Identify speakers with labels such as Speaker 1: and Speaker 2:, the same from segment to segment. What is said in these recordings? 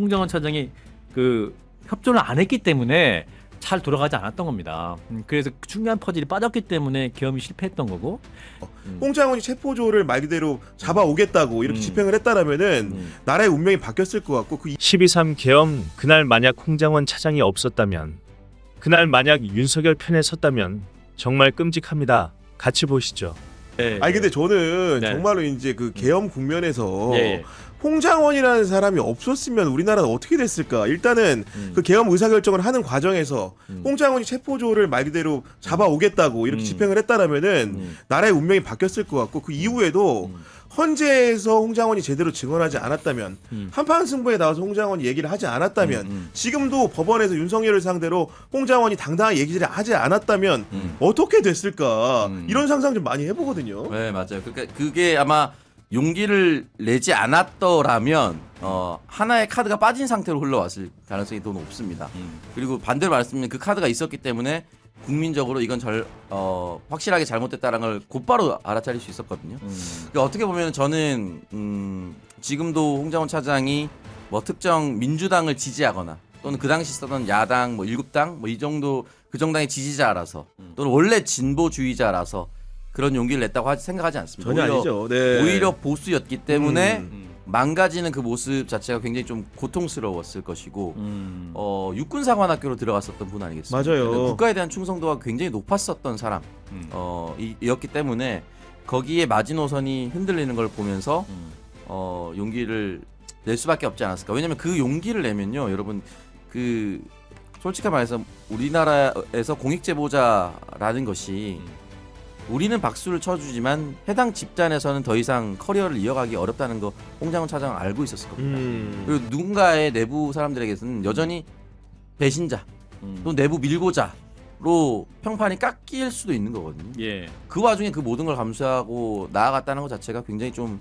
Speaker 1: 홍정원 차장이 그 협조를 안 했기 때문에 잘 돌아가지 않았던 겁니다. 그래서 중요한 퍼즐이 빠졌기 때문에 계엄이 실패했던 거고.
Speaker 2: 홍장원이 체포조를 말 그대로 잡아오겠다고 이렇게 집행을 했다라면은 나라의 운명이 바뀌었을 것 같고 그
Speaker 3: 12.3 계엄 그날 만약 홍장원 차장이 없었다면, 그날 만약 윤석열 편에 섰다면 정말 끔찍합니다. 같이 보시죠.
Speaker 1: 네.
Speaker 2: 아니 근데 저는
Speaker 1: 네.
Speaker 2: 정말로 이제 그 계엄 국면에서
Speaker 1: 예.
Speaker 2: 홍장원이라는 사람이 없었으면 우리나라는 어떻게 됐을까? 일단은 그 계엄 의사결정을 하는 과정에서 홍장원이 체포조를 말 그대로 잡아오겠다고 이렇게 집행을 했다라면은 나라의 운명이 바뀌었을 것 같고 그 이후에도 헌재에서 홍장원이 제대로 증언하지 않았다면 한판 승부에 나와서 홍장원이 얘기를 하지 않았다면 지금도 법원에서 윤석열을 상대로 홍장원이 당당하게 얘기를 하지 않았다면 어떻게 됐을까? 이런 상상 좀 많이 해보거든요.
Speaker 4: 네, 맞아요. 그러니까 그게 아마 용기를 내지 않았더라면 하나의 카드가 빠진 상태로 흘러왔을 가능성이 더 높습니다. 그리고 반대로 말씀드리면 그 카드가 있었기 때문에 국민적으로 이건 확실하게 잘못됐다는 걸 곧바로 알아차릴 수 있었거든요. 그러니까 어떻게 보면 저는 지금도 홍장원 차장이 뭐 특정 민주당을 지지하거나 또는 그 당시 있었던 야당 뭐 7당 뭐 이 정도 그 정당의 지지자라서 또는 원래 진보주의자라서 그런 용기를 냈다고 생각하지 않습니다.
Speaker 2: 전혀 아니죠. 네.
Speaker 4: 오히려 보수였기 때문에 망가지는 그 모습 자체가 굉장히 좀 고통스러웠을 것이고 육군사관학교로 들어갔었던 분 아니겠습니까?
Speaker 2: 맞아요.
Speaker 4: 국가에 대한 충성도가 굉장히 높았었던 사람 이었기 때문에 거기에 마지노선이 흔들리는 걸 보면서 용기를 낼 수밖에 없지 않았을까. 왜냐하면 그 용기를 내면요, 여러분 그 솔직히 말해서 우리나라에서 공익제보자라는 것이 우리는 박수를 쳐주지만 해당 집단에서는 더 이상 커리어를 이어가기 어렵다는 거 홍장원 차장은 알고 있었을 겁니다. 그리고 누군가의 내부 사람들에게서는 여전히 배신자 또 내부 밀고자로 평판이 깎일 수도 있는 거거든요.
Speaker 1: 예.
Speaker 4: 그 와중에 그 모든 걸 감수하고 나아갔다는 것 자체가 굉장히 좀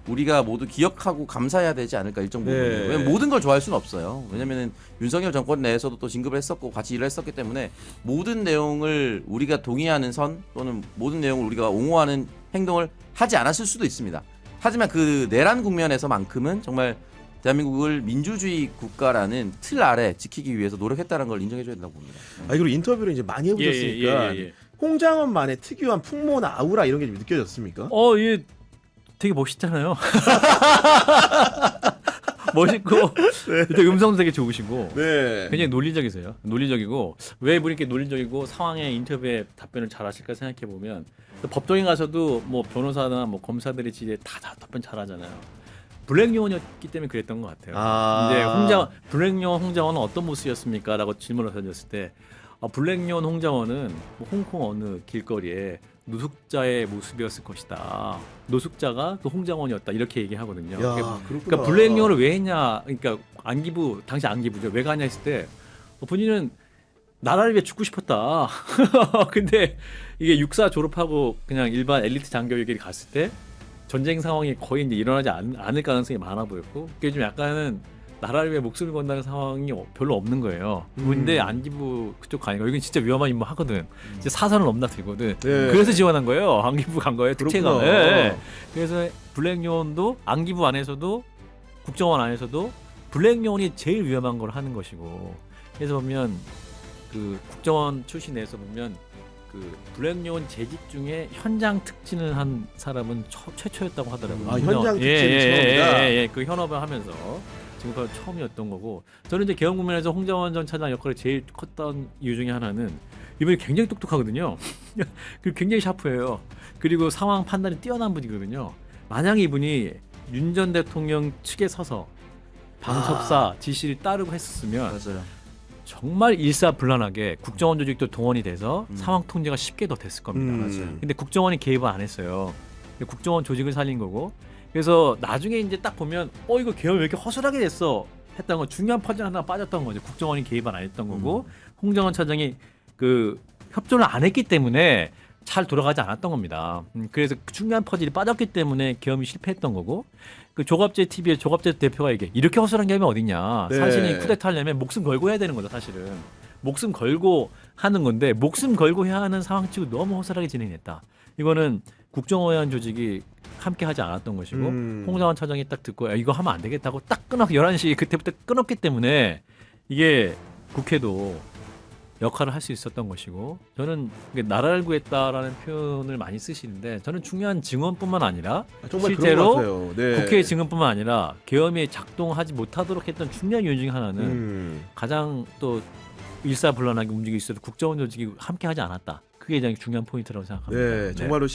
Speaker 4: 우리가 모두 기억하고 감사해야 되지 않을까 일정 부분.
Speaker 2: 네.
Speaker 4: 왜냐면 모든 걸 좋아할 수는 없어요. 왜냐면은 윤석열 정권 내에서도 또 진급을 했었고 같이 일을 했었기 때문에 모든 내용을 우리가 동의하는 선 또는 모든 내용을 우리가 옹호하는 행동을 하지 않았을 수도 있습니다. 하지만 그 내란 국면에서만큼은 정말 대한민국을 민주주의 국가라는 틀 아래 지키기 위해서 노력했다는 걸 인정해줘야 된다고 봅니다.
Speaker 2: 아 그리고 인터뷰를 이제 많이 해보셨으니까 홍장원만의 특유한 풍모나 아우라 이런 게 좀 느껴졌습니까?
Speaker 1: 예. 되게 멋있잖아요. 멋있고 되게 음성도 되게 좋으시고
Speaker 2: 네.
Speaker 1: 굉장히 논리적이세요. 논리적이고 왜 이렇게 논리적이고 상황에 인터뷰에 답변을 잘하실까 생각해 보면 법정에 가서도 뭐 변호사나 뭐 검사들이 지에 다 답변 잘하잖아요. 블랙요원이었기 때문에 그랬던 것 같아요. 이제 블랙요원 홍장원은 어떤 모습이었습니까?라고 질문을 던졌을 때 블랙요원 홍장원은 뭐 홍콩 어느 길거리에 노숙자의 모습이었을 것이다. 노숙자가 또 홍장원이었다. 이렇게 얘기하거든요.
Speaker 2: 야,
Speaker 1: 그러니까 블랙요원을 왜 했냐? 그러니까 안기부 당시 안기부죠. 왜 가냐 했을 때 본인은 나라를 위해 죽고 싶었다. 근데 이게 육사 졸업하고 그냥 일반 엘리트 장교에게 갔을 때 전쟁 상황이 거의 이제 일어나지 않을 가능성이 많아 보였고 그게 좀 약간은 나라를 위해 목숨을 건다는 상황이 별로 없는 거예요. 근데 안기부 그쪽 가니까 여기는 진짜 위험한 임무 하거든. 진짜 사선을 넘나들거든.
Speaker 2: 네.
Speaker 1: 그래서 지원한 거예요. 안기부 간 거예요. 특채가.
Speaker 2: 그렇구나.
Speaker 1: 네. 그래서 블랙요원도 안기부 안에서도 국정원 안에서도 블랙요원이 제일 위험한 걸 하는 것이고. 그래서 보면 그 국정원 출신에서 보면 그 블랙요원 재직 중에 현장 특진을 한 사람은 최초였다고 하더라고요.
Speaker 2: 아, 현장 특진이 처음이다.
Speaker 1: 그 현업을 하면서 지금까지 처음이었던 거고. 저는 이제 계엄 국면에서 홍장원 전 차장 역할이 제일 컸던 이유 중에 하나는 이분이 굉장히 똑똑하거든요. 그리고 굉장히 샤프해요. 그리고 상황 판단이 뛰어난 분이거든요. 만약에 이분이 윤 전 대통령 측에 서서 방첩사 지시를 따르고 했었으면
Speaker 4: 맞아요.
Speaker 1: 정말 일사불란하게 국정원 조직도 동원이 돼서 상황 통제가 쉽게 더 됐을 겁니다.
Speaker 4: 맞아요.
Speaker 1: 근데 국정원이 개입을 안 했어요. 국정원 조직을 살린 거고. 그래서 나중에 이제 딱 보면 이거 계엄 왜 이렇게 허술하게 됐어 했던 건 중요한 퍼즐 하나 빠졌던 거죠. 국정원이 개입 안 했던 거고 홍정원 차장이 그 협조를 안 했기 때문에 잘 돌아가지 않았던 겁니다. 그래서 중요한 퍼즐이 빠졌기 때문에 계엄이 실패했던 거고 그 조갑재 TV의 조갑재 대표가 이렇게 허술한 계엄이 어딨냐.
Speaker 2: 네.
Speaker 1: 사실이 쿠데타 하려면 목숨 걸고 해야 되는 거죠. 사실은 목숨 걸고 하는 건데 목숨 걸고 해야 하는 상황 치고 너무 허술하게 진행했다. 이거는 국정원이라는 조직이 함께 하지 않았던 것이고 홍장원 차장이 딱 듣고 이거 하면 안 되겠다고 딱 끊어 11시 그때부터 끊었기 때문에 이게 국회도 역할을 할 수 있었던 것이고 저는 나라를 구했다라는 표현을 많이 쓰시는데 저는 중요한 증언뿐만 아니라
Speaker 2: 정말
Speaker 1: 실제로
Speaker 2: 그런 것 같아요. 네.
Speaker 1: 국회의 증언뿐만 아니라 계엄이 작동하지 못하도록 했던 중요한 이유 중에 하나는 가장 또 일사불란하게 움직이고 있어도 국정원 조직이 함께 하지 않았다. 그게 가장 중요한 포인트라고 생각합니다.
Speaker 2: 네, 정말로